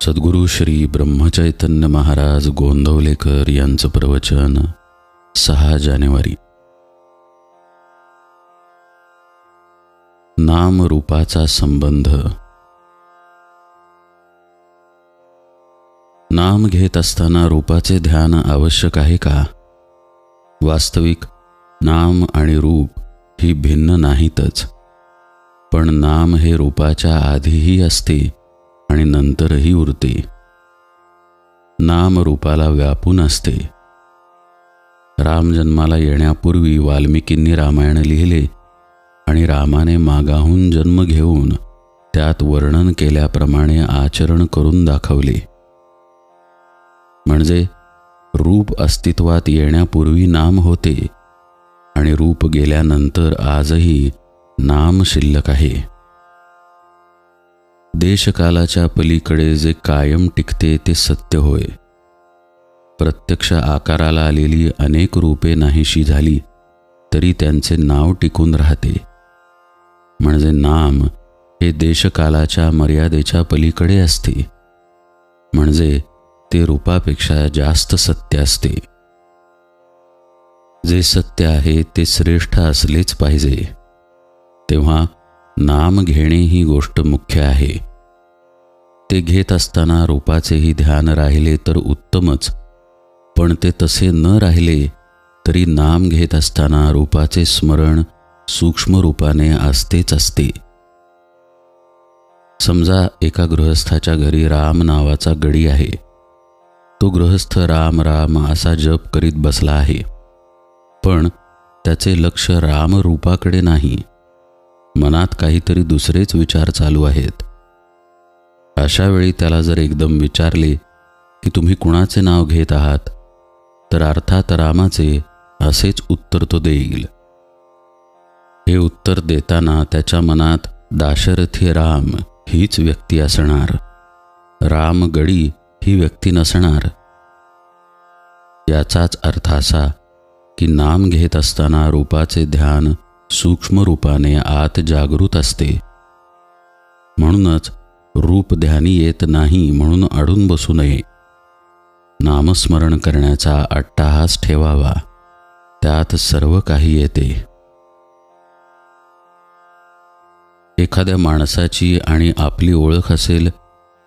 सद्गुरु श्री ब्रह्मचैतन्य महाराज गोंदवलेकर यांचं प्रवचन 6 जानेवारी। नाम रूपाचा संबंध। नाम घेत असताना रूपाचे ध्यान आवश्यक आहे का? वास्तविक नाम आणि रूप ही भिन्न नाहीतच, पण नाम हे रूपाच्या आधीही असते आणि नंतरही उरते। नाम रूपाला व्यापून असते। राम जन्माला येण्यापूर्वी वाल्मिकींनी रामायण लिहिले आणि रामाने मागाहून जन्म घेऊन त्यात वर्णन केल्याप्रमाणे आचरण करून दाखवले। म्हणजे रूप अस्तित्वात येण्यापूर्वी नाम होते आणि रूप गेल्यानंतर आजही नाम शिल्लक आहे। देशकालाच्या पलीकडे जे कायम टिकते ते सत्य होय। प्रत्यक्ष आकाराला आलेली अनेक रूपे नाहीशी झाली तरी त्यांचे नाव टिकून राहते। म्हणजे नाम हे देशकालाच्या मर्यादेच्या पलीकडे असते, म्हणजे ते रूपापेक्षा जास्त सत्य असते। जे सत्य आहे ते श्रेष्ठ असलेच पाहिजे, तेव्हा नाम घेणे ही गोष्ट मुख्य आहे। ते घेत असताना रूपाचेही ध्यान राहिले तर उत्तमच, पण ते तसे न राहिले तरी नाम घेत असताना रूपाचे स्मरण सूक्ष्म रूपाने असतेच असते। समजा एका गृहस्थाच्या घरी राम नावाचा गडी आहे। तो गृहस्थ राम राम असा जप करीत बसला आहे, पण त्याचे लक्ष राम रूपाकडे नाही, मनात काहीतरी दुसरेच विचार चालू आहेत। अशा वेळी त्याला जर एकदम विचारले की तुम्ही कुणाचे नाव घेत आहात, तर अर्थात रामाचे असेच उत्तर तो देईल। हे उत्तर देताना त्याच्या मनात दाशरथी राम हीच व्यक्ती असणार, राम गडी ही व्यक्ती नसणार। याचाच अर्थ असा की नाम घेत असताना रूपाचे ध्यान सूक्ष्म रूपाने आत जागृत असते। म्हणूनच रूप ध्यानी येत नाही म्हणून अडून बसू नये। नामस्मरण करण्याचा अट्टाहास ठेवावा, त्यात सर्व काही येते। एखाद्या माणसाची आणि आपली ओळख असेल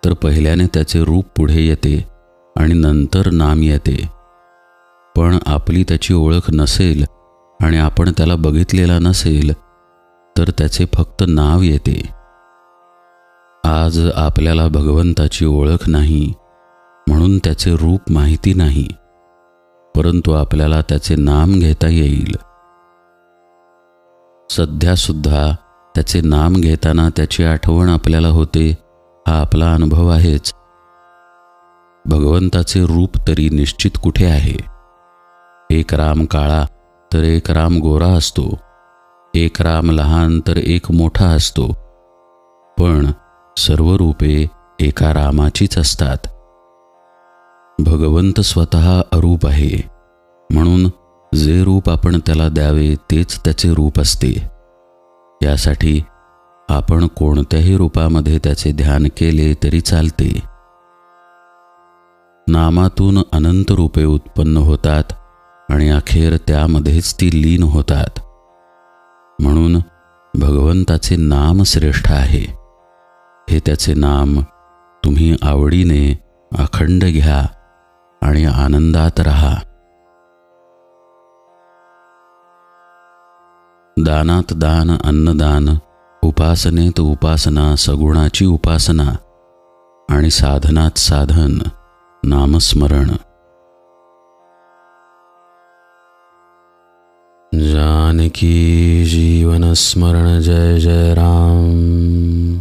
तर पहिल्याने त्याचे रूप पुढे येते आणि नंतर नाम येते, पण आपली त्याची ओळख नसेल आणि आपण त्याला बघितलेला नसेल तर त्याचे फक्त नाव येते। आज आपल्याला भगवंताची ओळख नाही म्हणून त्याचे रूप माहिती नाही, परंतु आपल्याला त्याचे नाम घेता येईल। सध्या सुद्धा त्याचे नाम घेताना त्याची आठवण आपल्याला होते, हा आपला अनुभव आहेच। भगवंताचे रूप तरी निश्चित कुठे आहे? एक राम काळा तर एक राम गोरा असतो, एक राम लहान तर एक मोठा असतो, पण सर्व रूपे एका रामाचीच असतात। भगवंत स्वतः अरूप आहे, म्हणून जे रूप आपण त्याला द्यावे तेच त्याचे रूप असते। यासाठी आपण कोणत्याही रूपामध्ये त्याचे ध्यान केले तरी चालते। नामातून अनंत रूपे उत्पन्न होतात आणि अखेर त्यामध्येच ती लीन होतात। म्हणून भगवंताचे नाम श्रेष्ठ आहे। हे त्याचे नाम तुम्ही आवडीने अखंड घ्या आणि आनंदात राहा। दानात दान अन्नदान, उपासनेत उपासना सगुणाची उपासना आणि साधनात साधन नामस्मरण। जानकी जीवन स्मरण जय जय राम।